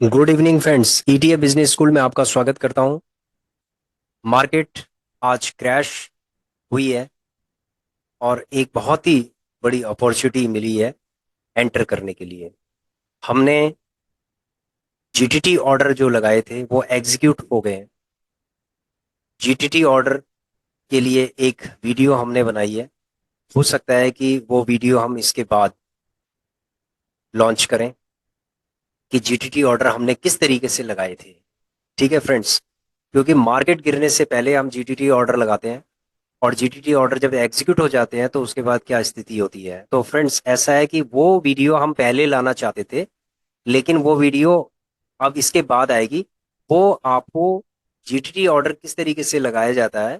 Good evening friends, ETA business school में आपका स्वागत करता हूं। मार्केट आज क्रैश हुई है और एक बहुत ही बड़ी अपॉर्चुनिटी मिली है एंटर करने के लिए। हमने जीटीटी ऑर्डर जो लगाए थे वो एग्जीक्यूट हो गए हैं। जीटीटी ऑर्डर के लिए एक वीडियो हमने बनाई है। हो सकता है कि वो वीडियो हम इसके बाद लॉन्च करें कि जीटीटी ऑर्डर हमने किस तरीके से लगाए थे। ठीक है फ्रेंड्स, क्योंकि मार्केट गिरने से पहले हम जीटीटी ऑर्डर लगाते हैं और जीटीटी ऑर्डर जब एग्जीक्यूट हो जाते हैं तो उसके बाद क्या स्थिति होती है। तो फ्रेंड्स, ऐसा है कि वो वीडियो हम पहले लाना चाहते थे, लेकिन वो वीडियो अब इसके बाद आएगी। वो आपको जीटीटी ऑर्डर किस तरीके से लगाया जाता है,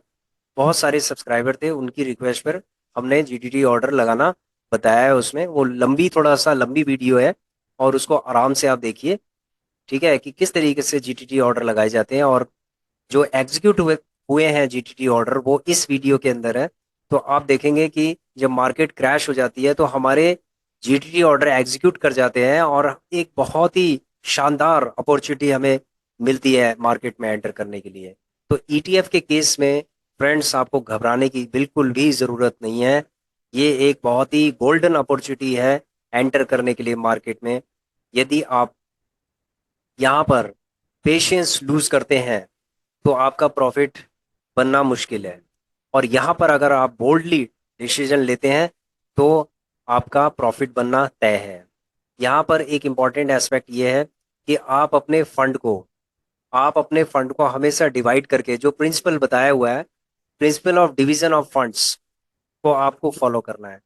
बहुत सारे सब्सक्राइबर थे, उनकी रिक्वेस्ट पर हमने जीटीटी ऑर्डर लगाना बताया है। उसमें वो लंबी, थोड़ा सा लंबी वीडियो है और उसको आराम से आप देखिए। ठीक है, कि किस तरीके से जीटीटी ऑर्डर लगाए जाते हैं और जो एग्जीक्यूट हुए हुए हैं जीटीटी ऑर्डर, वो इस वीडियो के अंदर है। तो आप देखेंगे कि जब मार्केट क्रैश हो जाती है तो हमारे जीटीटी ऑर्डर एग्जीक्यूट कर जाते हैं और एक बहुत ही शानदार अपॉर्चुनिटी हमें मिलती है मार्केट में एंटर करने के लिए। तो ईटीएफ के केस में फ्रेंड्स, आपको घबराने की बिल्कुल भी ज़रूरत नहीं है। ये एक बहुत ही गोल्डन अपॉर्चुनिटी है एंटर करने के लिए मार्केट में। यदि आप यहाँ पर पेशेंस लूज करते हैं तो आपका प्रॉफिट बनना मुश्किल है, और यहाँ पर अगर आप बोल्डली डिसीजन लेते हैं तो आपका प्रॉफिट बनना तय है। यहाँ पर एक इम्पॉर्टेंट एस्पेक्ट ये है कि आप अपने फंड को हमेशा डिवाइड करके, जो प्रिंसिपल बताया हुआ है, principle of division of funds, को आपको फॉलो करना है।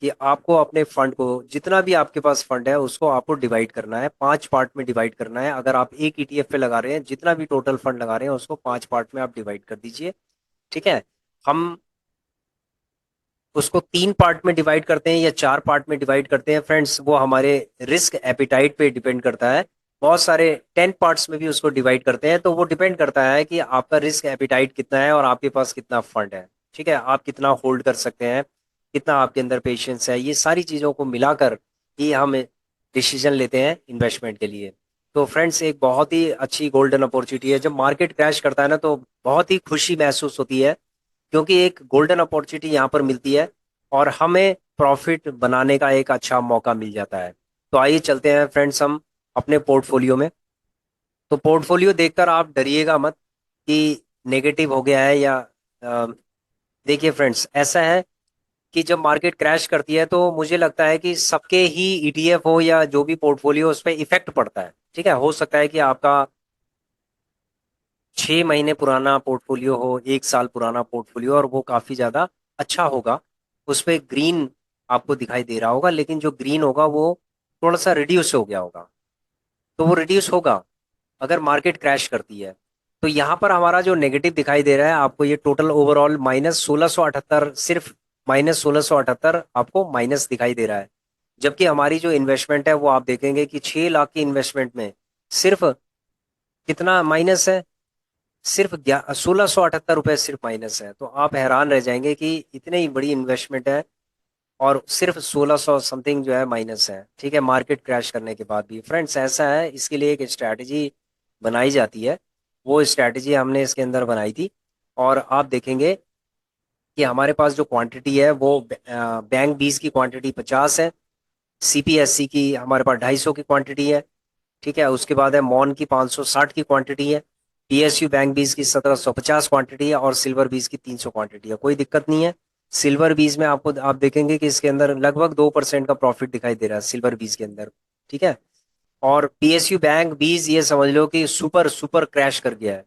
कि आपको अपने फंड को, जितना भी आपके पास फंड है उसको आपको डिवाइड करना है, 5 पार्ट में डिवाइड करना है। अगर आप एक ईटीएफ पे लगा रहे हैं, जितना भी टोटल फंड लगा रहे हैं उसको 5 पार्ट में आप डिवाइड कर दीजिए। ठीक है। हम उसको 3 पार्ट में डिवाइड करते हैं या 4 पार्ट में डिवाइड करते हैं फ्रेंड्स, वो हमारे रिस्क एपिटाइट पे डिपेंड करता है। बहुत सारे 10 पार्ट्स में भी उसको डिवाइड करते हैं, तो वो डिपेंड करता है कि आपका रिस्क एपिटाइट कितना है और आपके पास कितना फंड है। ठीक है, आप कितना होल्ड कर सकते हैं, कितना आपके अंदर पेशेंस है, ये सारी चीज़ों को मिलाकर ही हम डिसीजन लेते हैं इन्वेस्टमेंट के लिए। तो फ्रेंड्स, एक बहुत ही अच्छी गोल्डन अपॉर्चुनिटी है। जब मार्केट क्रैश करता है ना, तो बहुत ही खुशी महसूस होती है, क्योंकि एक गोल्डन अपॉर्चुनिटी यहाँ पर मिलती है और हमें प्रॉफिट बनाने का एक अच्छा मौका मिल जाता है। तो आइए चलते हैं फ्रेंड्स हम अपने पोर्टफोलियो में। तो पोर्टफोलियो देखकर आप डरिएगा मत कि नेगेटिव हो गया है या अ, देखिए फ्रेंड्स, ऐसा है कि जब मार्केट क्रैश करती है तो मुझे लगता है कि सबके ही ईटीएफ हो या जो भी पोर्टफोलियो, उस पर इफेक्ट पड़ता है। ठीक है, हो सकता है कि आपका 6 महीने पुराना पोर्टफोलियो हो, 1 साल पुराना पोर्टफोलियो, और वो काफी ज्यादा अच्छा होगा। उस पे ग्रीन आपको दिखाई दे रहा होगा, लेकिन जो ग्रीन होगा वो थोड़ा सा रिड्यूस हो गया होगा। तो वो रिड्यूस होगा अगर मार्केट क्रैश करती है। तो यहाँ पर हमारा जो नेगेटिव दिखाई दे रहा है आपको, ये टोटल ओवरऑल -1678, सिर्फ -1678 आपको माइनस दिखाई दे रहा है। जबकि हमारी जो इन्वेस्टमेंट है वो आप देखेंगे कि 6 लाख की इन्वेस्टमेंट में सिर्फ कितना माइनस है, सिर्फ 1678 रुपये सिर्फ माइनस है। तो आप हैरान रह जाएंगे कि इतनी ही बड़ी इन्वेस्टमेंट है और सिर्फ 1600 समथिंग जो है माइनस है। ठीक है, मार्केट क्रैश करने के बाद भी फ्रेंड्स, ऐसा है, इसके लिए एक स्ट्रैटेजी बनाई जाती है। वो स्ट्रैटेजी हमने इसके अंदर बनाई थी, और आप देखेंगे कि हमारे पास जो क्वांटिटी है वो बैंक 20 की क्वांटिटी 50 है, सीपीएससी की हमारे पास 250 की क्वांटिटी है। ठीक है, उसके बाद है मॉन की 560 की क्वांटिटी है, पीएसयू बैंक बीज की 1750 क्वांटिटी है, और सिल्वर बीज की 300 क्वांटिटी है। कोई दिक्कत नहीं है। सिल्वर बीज में आपको, आप देखेंगे कि इसके अंदर लगभग 2% का प्रॉफिट दिखाई दे रहा है सिल्वर बीज के अंदर। ठीक है, और पीएसयू बैंक बीज, ये समझ लो कि सुपर सुपर क्रैश कर गया है।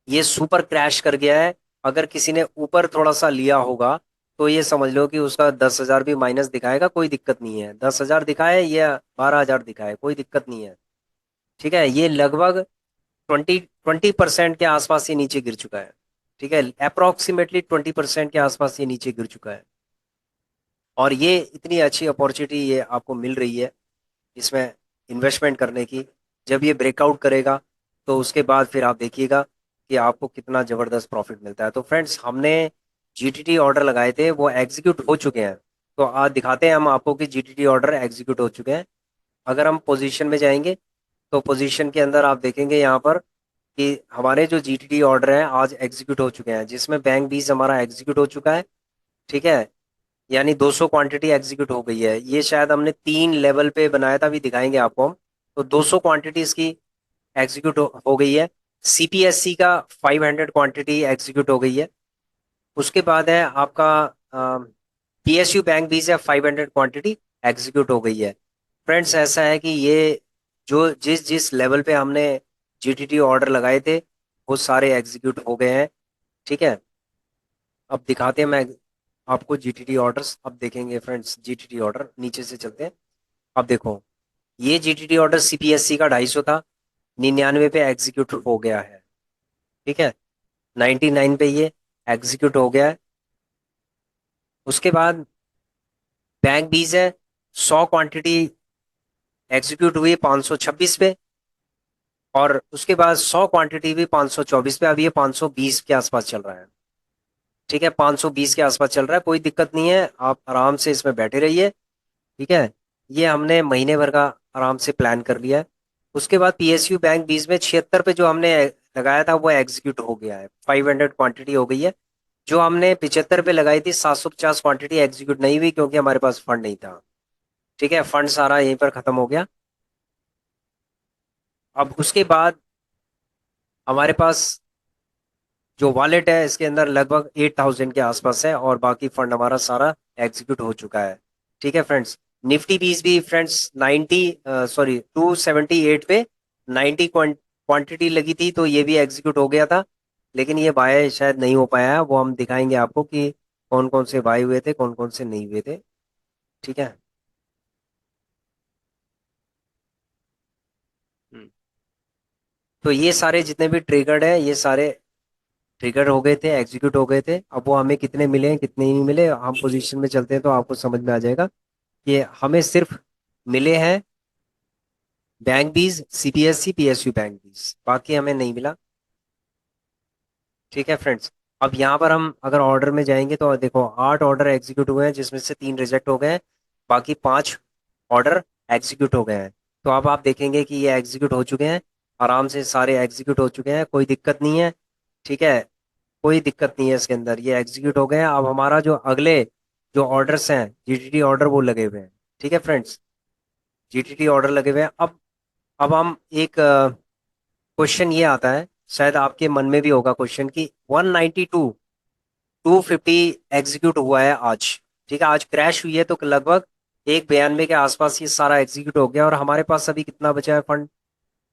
ये सुपर क्रैश कर गया है। अगर किसी ने ऊपर थोड़ा सा लिया होगा तो ये समझ लो कि उसका 10,000 भी माइनस दिखाएगा, कोई दिक्कत नहीं है। 10,000 दिखाए या 12,000 दिखाए, कोई दिक्कत नहीं है। ठीक है, ये लगभग 20% के आसपास ये नीचे गिर चुका है। ठीक है, अप्रोक्सीमेटली 20% के आसपास ये नीचे गिर चुका है। और ये इतनी अच्छी अपॉर्चुनिटी ये आपको मिल रही है इसमें इन्वेस्टमेंट करने की। जब ये ब्रेकआउट करेगा तो उसके बाद फिर आप देखिएगा कि आपको कितना ज़बरदस्त प्रॉफिट मिलता है। तो फ्रेंड्स, हमने जीटीटी ऑर्डर लगाए थे, वो एग्जीक्यूट हो चुके हैं। तो आज दिखाते हैं हम आपको कि जीटीटी ऑर्डर एग्जीक्यूट हो चुके हैं। अगर हम पोजीशन में जाएंगे तो पोजीशन के अंदर आप देखेंगे यहाँ पर कि हमारे जो जीटीडी ऑर्डर हैं आज एग्जीक्यूट हो चुके हैं, जिसमें बैंक बीस हमारा एग्जीक्यूट हो चुका है। ठीक है, यानी 200 क्वांटिटी एग्जीक्यूट हो गई है। ये शायद हमने 3 लेवल पे बनाया था, अभी दिखाएंगे आपको हम। तो 200 क्वांटिटी इसकी एग्जीक्यूट हो गई है। सीपीएससी का 500 क्वांटिटी एग्जीक्यूट हो गई है। उसके बाद है आपका पीएसयू बैंक भी से 500 क्वांटिटी एग्जीक्यूट हो गई है। फ्रेंड्स, ऐसा है कि ये जो जिस जिस लेवल पे हमने जीटीटी ऑर्डर लगाए थे वो सारे एग्जीक्यूट हो गए हैं। ठीक है, अब दिखाते हैं मैं आपको जीटीटी ऑर्डर्स। अब देखेंगे फ्रेंड्स, जीटीटी ऑर्डर नीचे से चलते हैं। अब देखो, ये जीटीटी ऑर्डर सीपीएससी का 250 था, 99 पे एग्जीक्यूट हो गया है। ठीक है, 99 पे ये एग्जीक्यूट हो गया है। उसके बाद बैंक बीज है, 100 क्वांटिटी एग्जीक्यूट हुई 526 पे। और उसके बाद 100 क्वांटिटी भी 524 पे। अब ये 520 के आसपास चल रहा है। ठीक है, 520 के आसपास चल रहा है, कोई दिक्कत नहीं है, आप आराम से इसमें बैठे रहिए। ठीक है, ये हमने महीने भर का आराम से प्लान कर लिया है। उसके बाद पीएसयू बैंक 20 में 76 पे जो हमने लगाया था वो एग्जीक्यूट हो गया है, 500 क्वांटिटी हो गई है। जो हमने 75 पे लगाई थी 750 क्वांटिटी एग्जीक्यूट नहीं हुई, क्योंकि हमारे पास फंड नहीं था। ठीक है, फंड सारा यहीं पर खत्म हो गया। अब उसके बाद हमारे पास जो वॉलेट है इसके अंदर लगभग 8000 के आसपास है, और बाकी फंड हमारा सारा एग्जीक्यूट हो चुका है। ठीक है फ्रेंड्स, निफ्टी बीस भी फ्रेंड्स 90 सॉरी 278 पे 90 क्वांटिटी लगी थी, तो ये भी एग्जीक्यूट हो गया था। लेकिन ये बाय शायद नहीं हो पाया है, वो हम दिखाएंगे आपको कि कौन कौन से बाय हुए थे, कौन कौन से नहीं हुए थे। ठीक है। हम्म। तो ये सारे जितने भी ट्रिगर्ड हैं ये सारे ट्रिगर हो गए थे, एग्जीक्यूट हो गए थे। अब वो हमें कितने मिले हैं कितने नहीं मिले, हम पोजीशन में चलते हैं तो आपको समझ में आ जाएगा कि हमें सिर्फ मिले हैं बैंक बीज, सीपीएससी, पीएसयू बैंक बीज, बाकी हमें नहीं मिला। ठीक है फ्रेंड्स, अब यहाँ पर हम अगर ऑर्डर में जाएंगे तो देखो 8 ऑर्डर एग्जीक्यूट हुए हैं, जिसमें से 3 रिजेक्ट हो गए हैं, बाकी 5 ऑर्डर एग्जीक्यूट हो गए हैं। तो अब आप देखेंगे कि ये एग्जीक्यूट हो चुके हैं, आराम से सारे एग्जीक्यूट हो चुके हैं, कोई दिक्कत नहीं है। ठीक है, कोई दिक्कत नहीं है इसके अंदर, ये एग्जीक्यूट हो गए हैं। अब हमारा जो अगले जो ऑर्डर्स हैं जीटीटी ऑर्डर वो लगे हुए हैं। ठीक है फ्रेंड्स, जीटीटी ऑर्डर लगे हुए हैं। अब हम एक क्वेश्चन ये आता है, शायद आपके मन में भी होगा क्वेश्चन कि 192 250 एग्जीक्यूट हुआ है आज। ठीक है, आज क्रैश हुई है तो लगभग 192 के आसपास ये सारा एग्जीक्यूट हो गया, और हमारे पास अभी कितना बचा है फंड?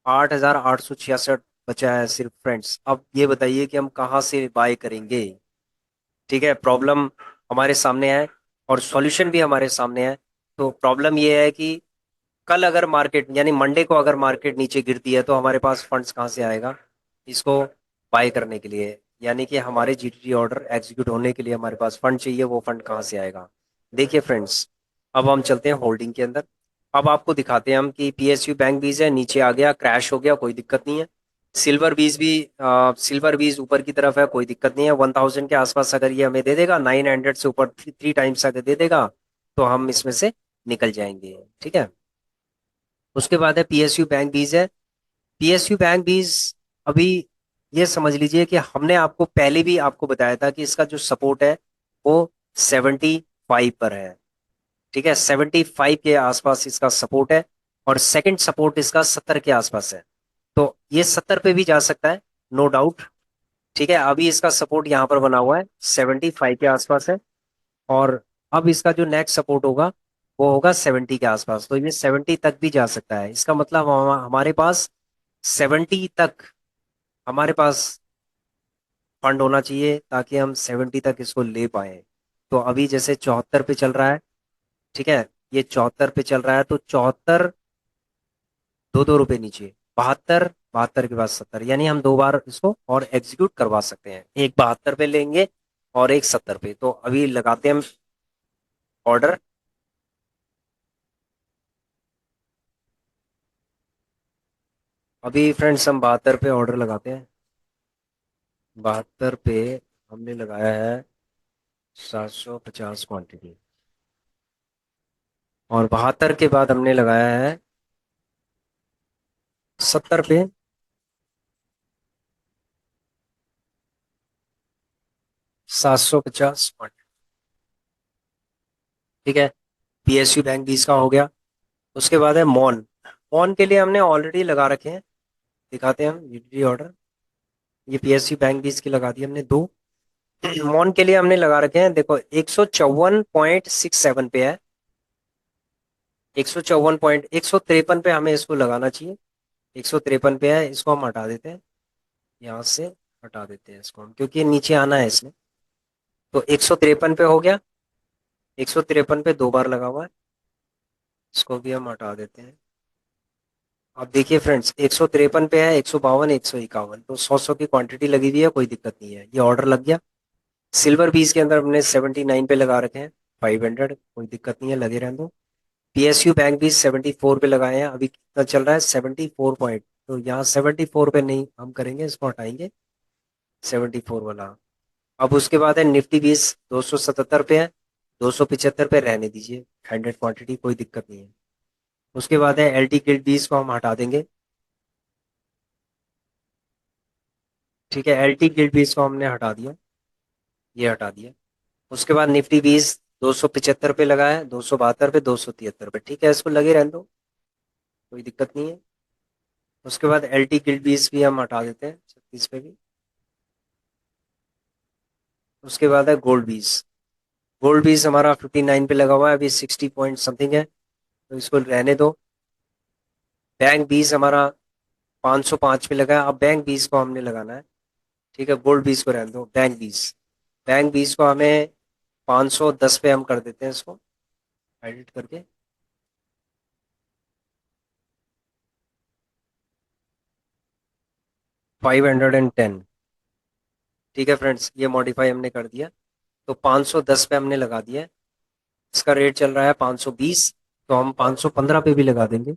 8866 बचा है सिर्फ फ्रेंड्स। अब ये बताइए कि हम कहाँ से बाय करेंगे? ठीक है, प्रॉब्लम हमारे सामने है और सॉल्यूशन भी हमारे सामने है। तो प्रॉब्लम ये है कि कल अगर मार्केट यानी मंडे को अगर मार्केट नीचे गिरती है तो हमारे पास फंड्स कहाँ से आएगा इसको बाय करने के लिए? यानी कि हमारे जीटीटी ऑर्डर एग्जीक्यूट होने के लिए हमारे पास फंड चाहिए, वो फंड कहाँ से आएगा? देखिए फ्रेंड्स, अब हम चलते हैं होल्डिंग के अंदर। अब आपको दिखाते हैं हम कि पीएसयू बैंक बीज है, नीचे आ गया, क्रैश हो गया, कोई दिक्कत नहीं है। सिल्वर बीज भी सिल्वर बीज ऊपर की तरफ है, कोई दिक्कत नहीं है। 1000 के आसपास अगर ये हमें दे देगा, 900 से ऊपर 3 टाइम्स अगर दे देगा तो हम इसमें से निकल जाएंगे। ठीक है, उसके बाद है पीएसयू बैंक बीज है। पीएसयू बैंक बीज अभी ये समझ लीजिए कि हमने आपको पहले भी आपको बताया था कि इसका जो सपोर्ट है वो 75 पर है। ठीक है, 75 के आसपास इसका सपोर्ट है, और सेकंड सपोर्ट इसका 70 के आसपास है। तो ये 70 पे भी जा सकता है, नो डाउट। ठीक है, अभी इसका सपोर्ट यहाँ पर बना हुआ है 75 के आसपास है, और अब इसका जो नेक्स्ट सपोर्ट होगा वो होगा 70 के आसपास। तो ये 70 तक भी जा सकता है, इसका मतलब हमारे पास 70 तक हमारे पास फंड होना चाहिए ताकि हम 70 तक इसको ले पाए। तो अभी जैसे 74 पे चल रहा है। ठीक है, ये 74 पे चल रहा है, तो 74 दो रुपए नीचे, 72, 72 के बाद 70, यानी हम 2 बार इसको और एग्जीक्यूट करवा सकते हैं, एक 72 पे लेंगे और एक 70 पे। तो अभी लगाते हैं हम ऑर्डर। अभी फ्रेंड्स हम 72 पे ऑर्डर लगाते हैं। 72 पे हमने लगाया है 750 क्वांटिटी, और 72 के बाद हमने लगाया है 70 पे। 750। ठीक है, पीएसयू बैंक 20 का हो गया। उसके बाद है मॉन। मॉन के लिए हमने ऑलरेडी लगा रखे हैं, दिखाते हैं हम यूटिलिटी ऑर्डर। ये पीएसयू बैंक 20 की लगा दी हमने दो। मॉन के लिए हमने लगा रखे हैं, देखो 154.67 पे है। 153 पे हमें इसको लगाना चाहिए। 153 पे है, इसको हम हटा देते हैं, यहाँ से हटा देते हैं इसको हम, क्योंकि ये नीचे आना है इसमें। तो 153 पे हो गया। 153 पे दो बार लगा हुआ है, इसको भी हम हटा देते हैं। अब देखिए फ्रेंड्स, 153 पे है, 152, 151, तो 100 की क्वांटिटी लगी हुई है, कोई दिक्कत नहीं है, ये ऑर्डर लग गया। सिल्वर पीस के अंदर हमने 79 पे लगा रखे हैं। 500, कोई दिक्कत नहीं है, लगे रहने दो। पीएसयू बैंक भी 74 पे लगाए हैं, अभी कितना चल रहा है 74 पॉइंट, तो यहाँ 74 पे नहीं हम करेंगे, इसको हटाएंगे 74 वाला। अब उसके बाद है निफ्टी 20, 277 पे है। 275 पे रहने दीजिए, 100 क्वांटिटी, कोई दिक्कत नहीं है। उसके बाद है एल टी गिल्ड 20 को हम हटा देंगे। ठीक है, एल टी गिल्ड 20 को हमने हटा दिया, ये हटा दिया। उसके बाद निफ्टी 20 275 पे लगा है, 272 पे, 273 पे, ठीक है, इसको लगे रहने दो, कोई दिक्कत नहीं है। उसके बाद एल टी गिल्ड 20 भी हम हटा देते हैं, 36 पे भी। उसके बाद है गोल्ड 20। गोल्ड 20 हमारा 59 पे लगा हुआ है, अभी 60 पॉइंट समथिंग है, तो इसको रहने दो। बैंक 20 हमारा 505 पे लगा है, अब बैंक 20 को हमने लगाना है। ठीक है, गोल्ड 20 को रहने दो, बैंक 20। बैंक 20 को हमें 510 पे हम कर देते हैं इसको, एडिट करके। 510। ठीक है फ्रेंड्स, ये मॉडिफाई हमने कर दिया। तो 510 पे हमने लगा दिया है। इसका रेट चल रहा है 520, तो हम 515 पे भी लगा देंगे।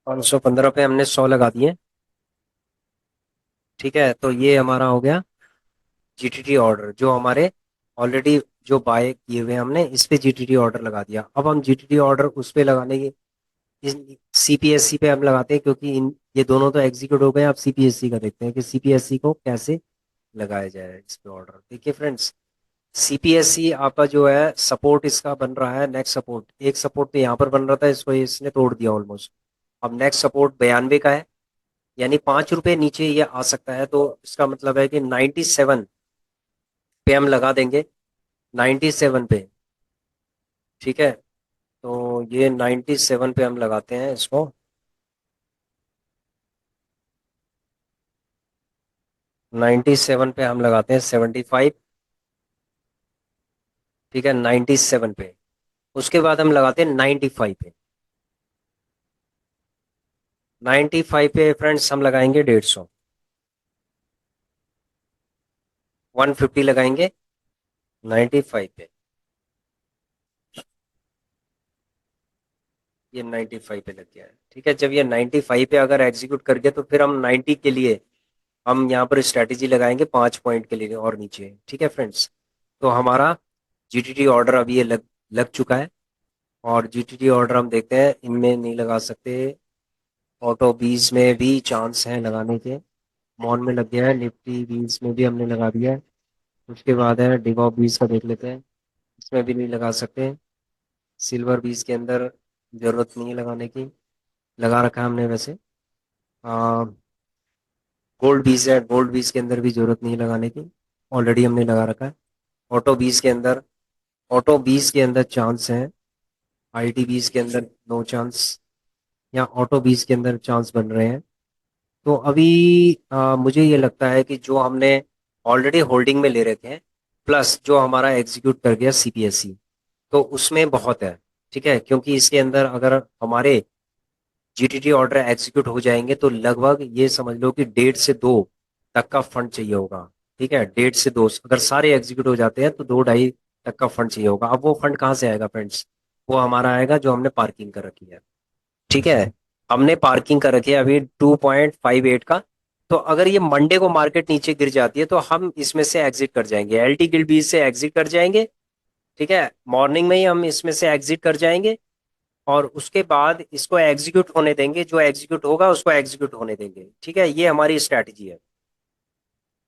515 पे हमने 100 लगा दिए। ठीक है, तो ये हमारा हो गया जीटीटी ऑर्डर, जो हमारे ऑलरेडी जो बाय किए हुए हैं हमने, इस पे जीटीटी ऑर्डर लगा दिया। अब हम जीटीटी ऑर्डर उस पे लगाने की, सीपीएससी पे हम लगाते हैं, क्योंकि इन ये दोनों तो एग्जीक्यूट हो गए। अब सीपीएससी का देखते हैं कि सीपीएससी को कैसे लगाया जाए इस पे ऑर्डर। देखिए फ्रेंड्स, सीपीएससी आपका जो है सपोर्ट इसका बन रहा है, नेक्स्ट सपोर्ट, एक सपोर्ट तो यहाँ पर बन रहा था, इसको इसने तोड़ दिया ऑलमोस्ट। अब नेक्स्ट सपोर्ट 92 का है, यानी 5 रुपए नीचे ये आ सकता है, तो इसका मतलब है कि 97 पे हम लगा देंगे। 97 पे। ठीक है, तो ये 97 पे हम लगाते हैं इसको। 97 पे हम लगाते हैं 75। ठीक है, 97 पे। उसके बाद हम लगाते हैं 95 पे। 95 पे फ्रेंड्स हम लगाएंगे 150। 150 लगाएंगे 95 पे। ये 95 पे लग गया है। ठीक है, जब ये 95 पे अगर एग्जीक्यूट कर गया, तो फिर हम 90 के लिए हम यहाँ पर स्ट्रेटेजी लगाएंगे, 5 पॉइंट के लिए और नीचे। ठीक है फ्रेंड्स, तो हमारा जीटीटी ऑर्डर अभी ये लग लग चुका है। और जीटीटी ऑर्डर हम देखते हैं, इनमें नहीं लगा सकते। ऑटो बीज में भी चांस है लगाने के। मॉन में लग गया है, निफ्टी बीज में भी हमने लगा दिया है। उसके बाद है डिवॉ बीज का देख लेते हैं, इसमें भी नहीं लगा सकते। सिल्वर बीज के अंदर जरूरत नहीं है लगाने की, लगा रखा है हमने वैसे। गोल्ड बीज है, गोल्ड बीज के अंदर भी जरूरत नहीं है लगाने की, ऑलरेडी हमने लगा रखा है। ऑटो बीज के अंदर, ऑटो बीज के अंदर चांस है। आईटी बीज के अंदर नो चांस, या ऑटो बीज के अंदर चांस बन रहे हैं। तो अभी मुझे ये लगता है कि जो हमने ऑलरेडी होल्डिंग में ले रखे हैं, प्लस जो हमारा एग्जीक्यूट कर गया सीपीएससी, तो उसमें बहुत है। ठीक है, क्योंकि इसके अंदर अगर हमारे जीटीटी ऑर्डर एग्जीक्यूट हो जाएंगे, तो लगभग ये समझ लो कि 1.5 से 2 तक का फंड चाहिए होगा। ठीक है, 1.5 से 2, अगर सारे एग्जीक्यूट हो जाते हैं तो 2-2.5 तक का फंड चाहिए होगा। अब वो फंड कहाँ से आएगा फ्रेंड्स? वो हमारा आएगा जो हमने पार्किंग कर रखी है। ठीक है, हमने पार्किंग कर रखी है अभी 2.58 का। तो अगर ये मंडे को मार्केट नीचे गिर जाती है तो हम इसमें से एग्जिट कर जाएंगे, एलटी गिल्ड बीज से एग्जिट कर जाएंगे। ठीक है, मॉर्निंग में ही हम इसमें से एग्जिट कर जाएंगे, और उसके बाद इसको एग्जीक्यूट होने देंगे, जो एग्जीक्यूट होगा उसको एग्जीक्यूट होने देंगे। ठीक है, ये हमारी स्ट्रैटेजी है।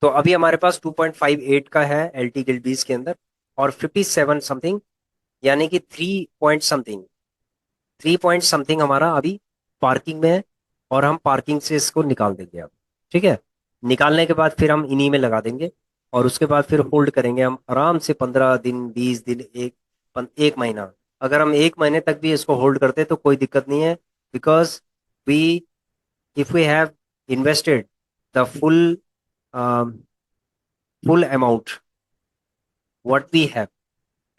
तो अभी हमारे पास 2.58 का है एलटी गिल्ड बीज के अंदर, और 57 समथिंग, यानी कि 3 पॉइंट समथिंग हमारा अभी पार्किंग में है, और हम पार्किंग से इसको निकाल देंगे अब। ठीक है, निकालने के बाद फिर हम इन्हीं में लगा देंगे, और उसके बाद फिर होल्ड करेंगे हम आराम से 15 दिन, 20 दिन, एक महीना। अगर हम एक महीने तक भी इसको होल्ड करते हैं तो कोई दिक्कत नहीं है, because we if we have invested the full amount what we have,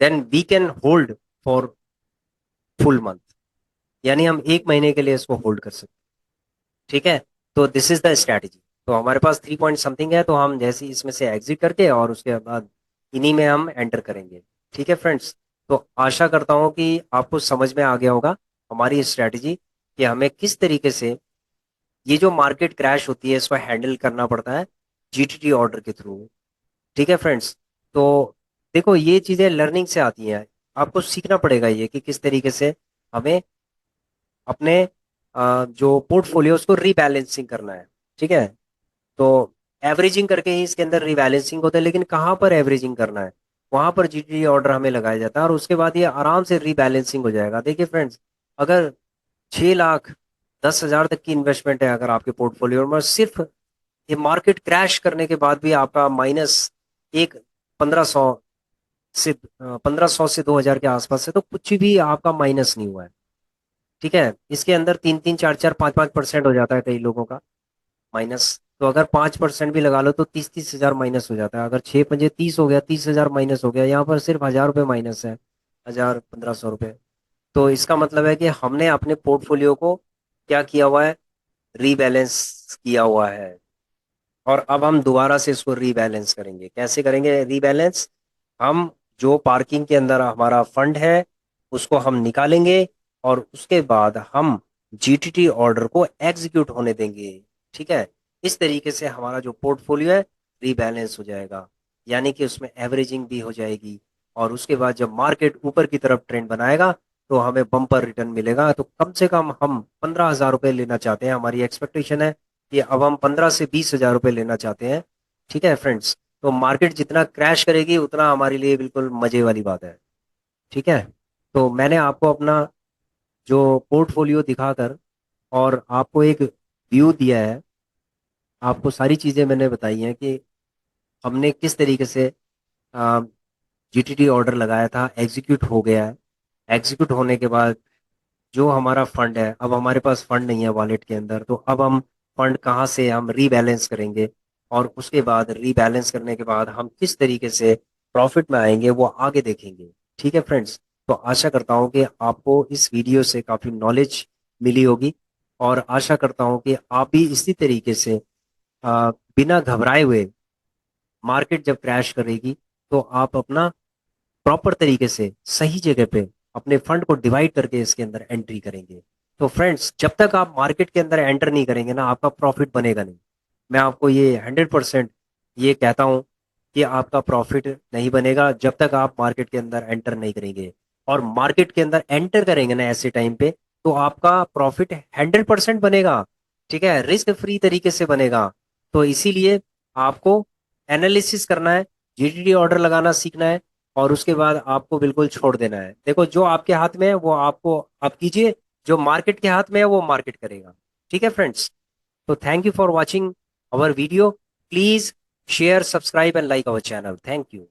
then we can hold for full month, यानी हम एक महीने के लिए इसको होल्ड कर सकते हैं। ठीक है, तो दिस इज द स्ट्रैटेजी। तो हमारे पास 3 पॉइंट समथिंग है, तो हम जैसे ही इसमें से एग्जिट करके और उसके बाद इन्हीं में हम एंटर करेंगे। ठीक है फ्रेंड्स, तो आशा करता हूँ कि आपको समझ में आ गया होगा हमारी स्ट्रैटेजी, कि हमें किस तरीके से ये जो मार्केट क्रैश होती है इसको हैंडल करना पड़ता है जीटीटी ऑर्डर के थ्रू। ठीक है फ्रेंड्स, तो देखो ये चीज़ें लर्निंग से आती हैं, आपको सीखना पड़ेगा ये कि किस तरीके से हमें अपने जो पोर्टफोलियो उसको रीबैलेंसिंग करना है। ठीक है, तो एवरेजिंग करके ही इसके अंदर रीबैलेंसिंग होता है, लेकिन कहाँ पर एवरेजिंग करना है, वहां पर जीटीडी ऑर्डर हमें लगाया जाता है, और उसके बाद ये आराम से रीबैलेंसिंग हो जाएगा। देखिए फ्रेंड्स, अगर 6 लाख 10 हजार तक की इन्वेस्टमेंट है अगर आपके पोर्टफोलियो में, सिर्फ ये मार्केट क्रैश करने के बाद भी आपका माइनस एक 1500 से 1500 से 2000 के आसपास है, तो कुछ भी आपका माइनस नहीं हुआ है। ठीक है, इसके अंदर 3-3 4-4 5-5% हो जाता है कई लोगों का माइनस। तो अगर 5% भी लगा लो तो 30-30 हजार माइनस हो जाता है। अगर 6 पंजे 30 हो गया, 30 हजार माइनस हो गया, यहाँ पर सिर्फ 1000 रुपये माइनस है, 1500 रुपये। तो इसका मतलब है कि हमने अपने पोर्टफोलियो को क्या किया हुआ है, रीबैलेंस किया हुआ है। और अब हम दोबारा से इसको रीबैलेंस करेंगे। कैसे करेंगे रीबैलेंस? हम जो पार्किंग के अंदर हमारा फंड है उसको हम निकालेंगे, और उसके बाद हम जीटीटी ऑर्डर को एग्जीक्यूट होने देंगे। ठीक है, इस तरीके से हमारा जो पोर्टफोलियो है रीबैलेंस हो जाएगा, यानी कि उसमें एवरेजिंग भी हो जाएगी। और उसके बाद जब मार्केट ऊपर की तरफ ट्रेंड बनाएगा तो हमें बम्पर रिटर्न मिलेगा। तो कम से कम हम 15 हजार रुपये लेना चाहते हैं, हमारी एक्सपेक्टेशन है कि अब हम 15 से 20 हजार रुपये लेना चाहते हैं। ठीक है फ्रेंड्स, तो मार्केट जितना क्रैश करेगी उतना हमारे लिए बिल्कुल मजे वाली बात है। ठीक है, तो मैंने आपको अपना जो पोर्टफोलियो दिखाकर और आपको एक व्यू दिया है, आपको सारी चीज़ें मैंने बताई हैं कि हमने किस तरीके से जीटीटी ऑर्डर लगाया था, एग्जीक्यूट हो गया है। एग्जीक्यूट होने के बाद जो हमारा फंड है, अब हमारे पास फंड नहीं है वॉलेट के अंदर, तो अब हम फंड कहाँ से हम रीबैलेंस करेंगे, और उसके बाद रीबैलेंस करने के बाद हम किस तरीके से प्रॉफिट में आएंगे वो आगे देखेंगे। ठीक है फ्रेंड्स, तो आशा करता हूँ कि आपको इस वीडियो से काफ़ी नॉलेज मिली होगी, और आशा करता हूँ कि आप भी इसी तरीके से बिना घबराए हुए, मार्केट जब क्रैश करेगी तो आप अपना प्रॉपर तरीके से सही जगह पे अपने फंड को डिवाइड करके इसके अंदर एंट्री करेंगे। तो फ्रेंड्स, जब तक आप मार्केट के अंदर एंटर नहीं करेंगे ना, आपका प्रॉफिट बनेगा नहीं। मैं आपको ये 100% ये कहता हूँ कि आपका प्रॉफिट नहीं बनेगा जब तक आप मार्केट के अंदर एंटर नहीं करेंगे। और मार्केट के अंदर एंटर करेंगे ना ऐसे टाइम पे, तो आपका प्रॉफिट 100% बनेगा। ठीक है, रिस्क फ्री तरीके से बनेगा। तो इसीलिए आपको एनालिसिस करना है, जीटीडी ऑर्डर लगाना सीखना है, और उसके बाद आपको बिल्कुल छोड़ देना है। देखो, जो आपके हाथ में है वो आपको आप कीजिए, जो मार्केट के हाथ में है वो मार्केट करेगा। ठीक है फ्रेंड्स, तो thank you for watching our video. Please share, subscribe and like our channel. Thank you.